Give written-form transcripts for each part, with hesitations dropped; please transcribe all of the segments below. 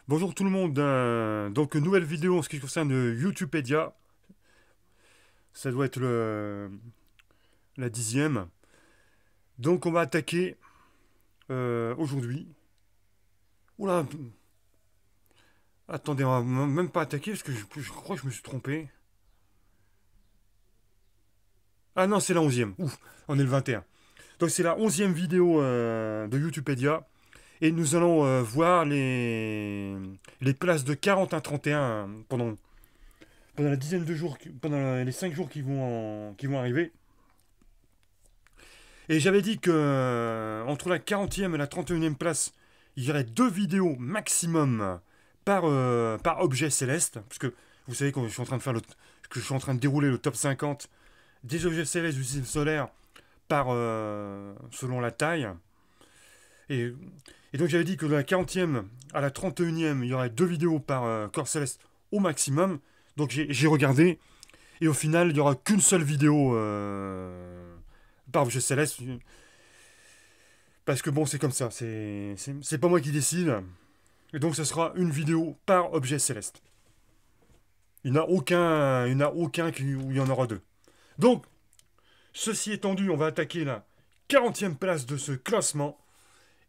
Bonjour tout le monde, donc nouvelle vidéo en ce qui concerne Youtubepedia, ça doit être la 10e. Donc on va attaquer aujourd'hui. Oula, attendez, on va même pas attaquer parce que je crois que je me suis trompé. Ah non, c'est la 11e, ouf, on est le 21. Donc c'est la 11e vidéo de Youtubepedia et nous allons voir les places de 40 à 31 pendant la dizaine de jours, pendant les 5 jours qui vont arriver. Et j'avais dit que entre la 40e et la 31e place, il y aurait 2 vidéos maximum par objet céleste. Parce que vous savez que je suis en train de que je suis en train de dérouler le top 50 des objets célestes du système solaire selon la taille. Et, et donc j'avais dit que de la 40e à la 31e, il y aurait 2 vidéos par corps céleste au maximum. Donc j'ai regardé. Et au final, il n'y aura qu'une seule vidéo par objet céleste. Parce que bon, c'est comme ça. C'est pas moi qui décide. Et donc, ce sera une vidéo par objet céleste. Il n'y en a aucun où il y en aura deux. Donc, ceci étant dit, on va attaquer la 40e place de ce classement.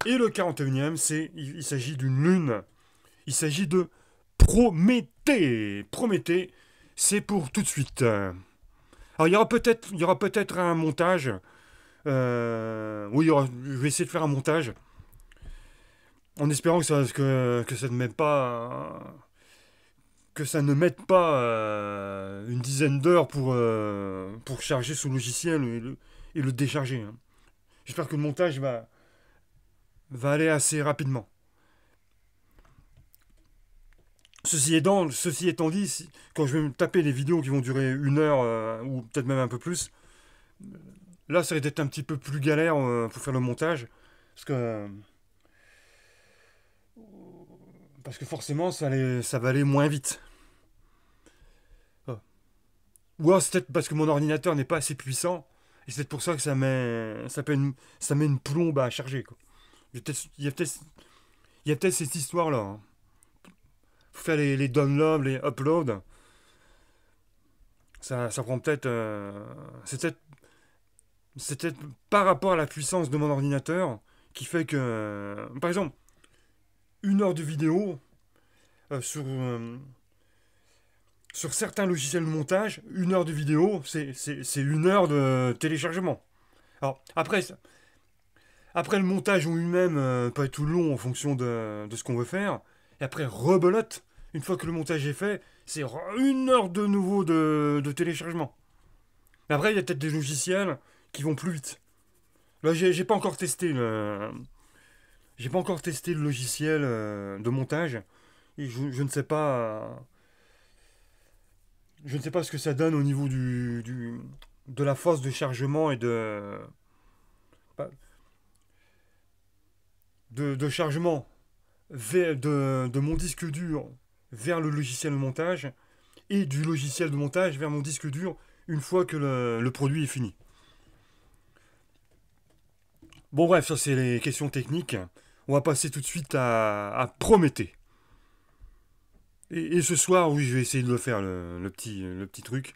Et le 41e, il s'agit d'une lune. Il s'agit de Prométhée. Prométhée, c'est pour tout de suite. Alors, il y aura peut-être un montage. Oui, je vais essayer de faire un montage. En espérant que ça ne mette pas. Que ça ne mette pas une dizaine d'heures pour charger ce logiciel et le décharger, hein. J'espère que le montage va aller assez rapidement. Ceci étant dit, quand je vais me taper les vidéos qui vont durer 1 heure ou peut-être même un peu plus, là ça va être un petit peu plus galère pour faire le montage. Parce que, parce que forcément ça va aller moins vite. Ou alors c'est peut-être parce que mon ordinateur n'est pas assez puissant. Et c'est peut-être pour ça que ça met une plombe à charger, quoi. Il y a peut-être cette histoire-là, hein. Faut faire les downloads, les uploads. Ça prend peut-être. C'est peut-être par rapport à la puissance de mon ordinateur qui fait que. Par exemple, 1 heure de vidéo sur certains logiciels de montage, 1 heure de vidéo, c'est 1 heure de téléchargement. Alors, après le montage en lui-même peut être tout long en fonction de ce qu'on veut faire. Et après, rebelote, une fois que le montage est fait, c'est 1 heure de nouveau de téléchargement. Mais après, il y a peut-être des logiciels qui vont plus vite. Là, j'ai pas encore testé j'ai pas encore testé le logiciel de montage. Et je ne sais pas. Je ne sais pas ce que ça donne au niveau de la force de chargement et de chargement de mon disque dur vers le logiciel de montage et du logiciel de montage vers mon disque dur une fois que le produit est fini. Bon bref, ça c'est les questions techniques. On va passer tout de suite à Prométhée. Et ce soir, oui, je vais essayer de le faire, le petit truc.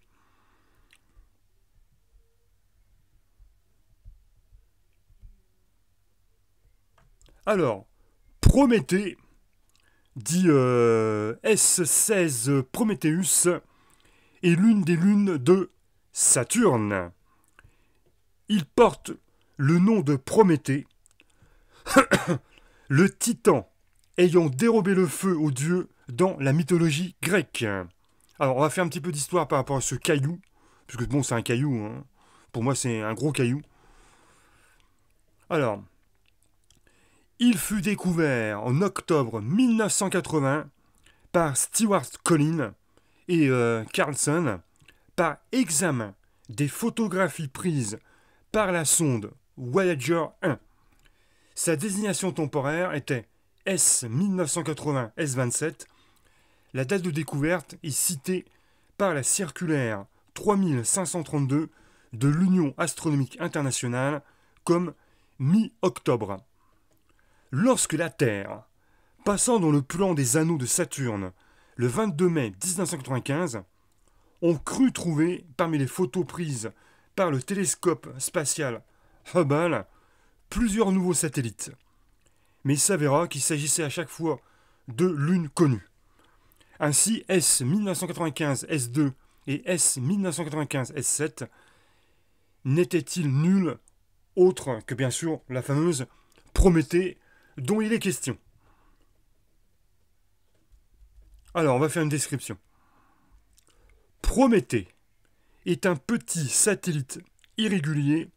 Alors, Prométhée, dit S16 Prometheus, est l'une des lunes de Saturne. Il porte le nom de Prométhée, le titan ayant dérobé le feu aux dieux dans la mythologie grecque. Alors, on va faire un petit peu d'histoire par rapport à ce caillou, parce que bon, c'est un caillou, hein. Pour moi, c'est un gros caillou. Alors, il fut découvert en octobre 1980 par Stewart Collins et Carlson par examen des photographies prises par la sonde Voyager 1. Sa désignation temporaire était S 1980 S27. La date de découverte est citée par la circulaire 3532 de l'Union astronomique internationale comme mi-octobre. Lorsque la Terre Passant dans le plan des anneaux de Saturne, le 22 mai 1995, on crut trouver, parmi les photos prises par le télescope spatial Hubble, plusieurs nouveaux satellites. Mais il s'avéra qu'il s'agissait à chaque fois de lunes connues. Ainsi, S 1995 S2 et S 1995 S7 n'étaient-ils nuls autres que bien sûr la fameuse Prométhée dont il est question. Alors, on va faire une description. Prométhée est un petit satellite irrégulier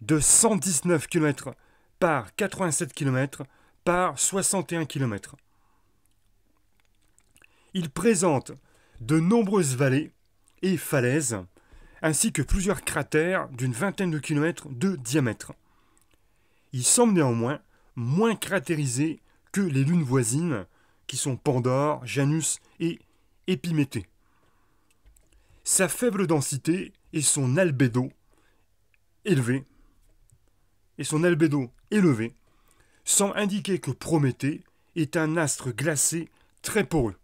de 119 km par 87 km par 61 km. Il présente de nombreuses vallées et falaises, ainsi que plusieurs cratères d'une vingtaine de kilomètres de diamètre. Il semble néanmoins moins cratérisé que les lunes voisines, qui sont Pandore, Janus et Épiméthée. Sa faible densité et son albédo élevé, semblent indiquer que Prométhée est un astre glacé très poreux.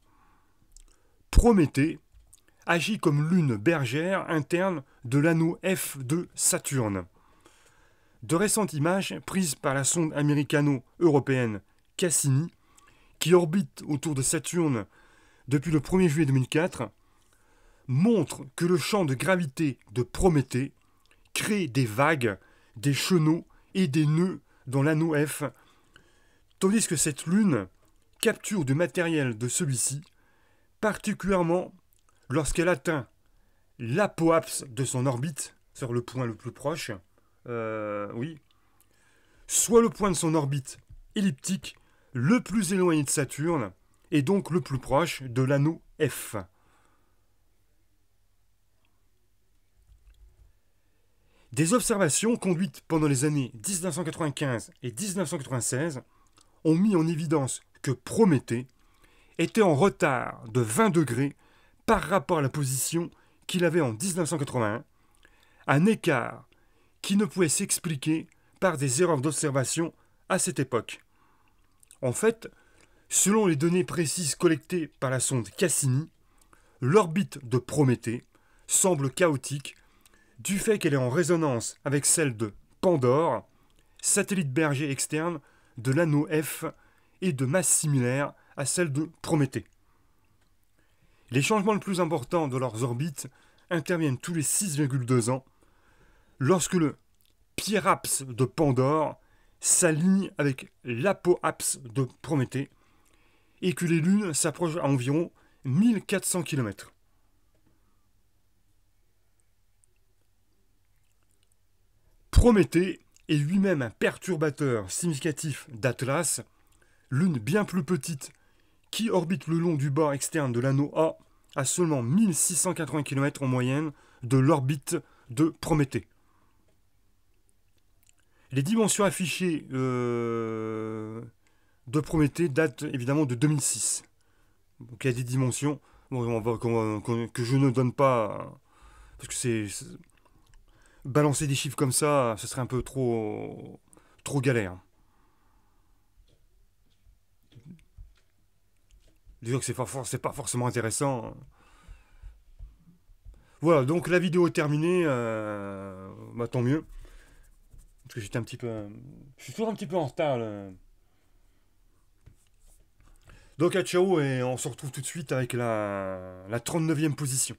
Prométhée agit comme lune bergère interne de l'anneau F de Saturne. De récentes images prises par la sonde américano-européenne Cassini, qui orbite autour de Saturne depuis le 1er juillet 2004, montrent que le champ de gravité de Prométhée crée des vagues, des chenaux et des nœuds dans l'anneau F, tandis que cette lune capture du matériel de celui-ci, particulièrement lorsqu'elle atteint l'apoapse de son orbite, sur le point le plus proche, soit le point de son orbite elliptique le plus éloigné de Saturne, et donc le plus proche de l'anneau F. Des observations conduites pendant les années 1995 et 1996 ont mis en évidence que Prométhée était en retard de 20 degrés par rapport à la position qu'il avait en 1981, un écart qui ne pouvait s'expliquer par des erreurs d'observation à cette époque. En fait, selon les données précises collectées par la sonde Cassini, l'orbite de Prométhée semble chaotique du fait qu'elle est en résonance avec celle de Pandore, satellite berger externe de l'anneau F et de masse similaire à celle de Prométhée. Les changements les plus importants de leurs orbites interviennent tous les 6,2 ans, lorsque le Piérapse de Pandore s'aligne avec l'apoapse de Prométhée et que les lunes s'approchent à environ 1400 km. Prométhée est lui-même un perturbateur significatif d'Atlas, lune bien plus petite qui orbite le long du bord externe de l'anneau A à seulement 1680 km en moyenne de l'orbite de Prométhée. Les dimensions affichées de Prométhée datent évidemment de 2006. Donc il y a des dimensions que je ne donne pas, parce que c'est balancer des chiffres comme ça, ce serait un peu trop galère. Disons que c'est pas forcément intéressant. Voilà, donc la vidéo est terminée. Tant mieux. Parce que j'étais un petit peu... Je suis toujours un petit peu en retard, là. Donc à ciao, et on se retrouve tout de suite avec la 39e position.